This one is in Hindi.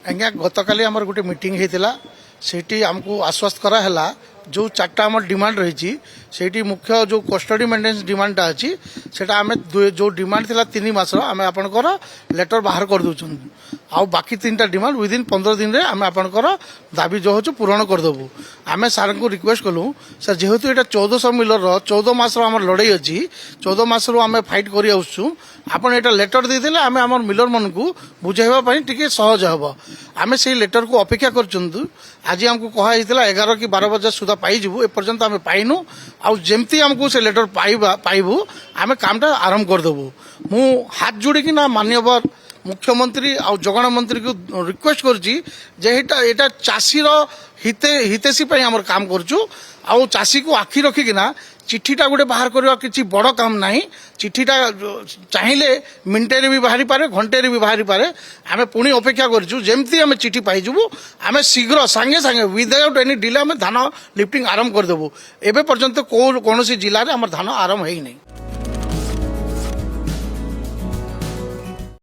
आज्ञा गतकाली आमर गोटे मीटिंग होता से आमको आश्वस्त कराला जो चार्टा आम डिमांड रही से मुख्य जो कस्टडी मेन्टेनेंस डिमांडटा अच्छी से आम जो डिमांड थी 3 मास आम आपंकर लेटर बाहर कर दूँ आउ बाकी 3टा डिमांड विदिन 15 दिन में आम आपंकर दाबी जो हो पूरण करदेबू आम सार को रिक्वेस्ट कलु सर जेहेतु यहाँ 1400 मिलर 14 मास आम लड़ाई अच्छी 14 मास आम फाइट कर आपड़ यहाँ लेटर देते आम आम मिलर मन को बुझाइवाई टी सहज हम आम से लेटर को अपेक्षा कर आज आमको कहुई 11 कि 12 बजे सुधा पाइबू एपर्यंत आम पाइनु आमती आमको से लेटर पाइबू आम कामटा आरंभ करदेबू मु हाथ जोड़ी ना मान्यवर मुख्यमंत्री आ जगन मंत्री को रिक्वेस्ट कर चाषीर हितेशी आम काम करुँ आउ चाषी को आखि रखिकिना चिठीटा गोटे बाहर करवा किसी बड़ काम ना चिठीटा चाहिए मिनटे भी बाहरी पारे घंटे भी बाहरी पारे आम पुणी अपेक्षा करमती आम चिठी पाइबू आम शीघ्र सांगे सांगे विदाउट एनी डिले आम धान लिफ्टिंग आरंभ करदेबू एवं पर्यंत कौन जिले में आम धान आरंभ है नहीं।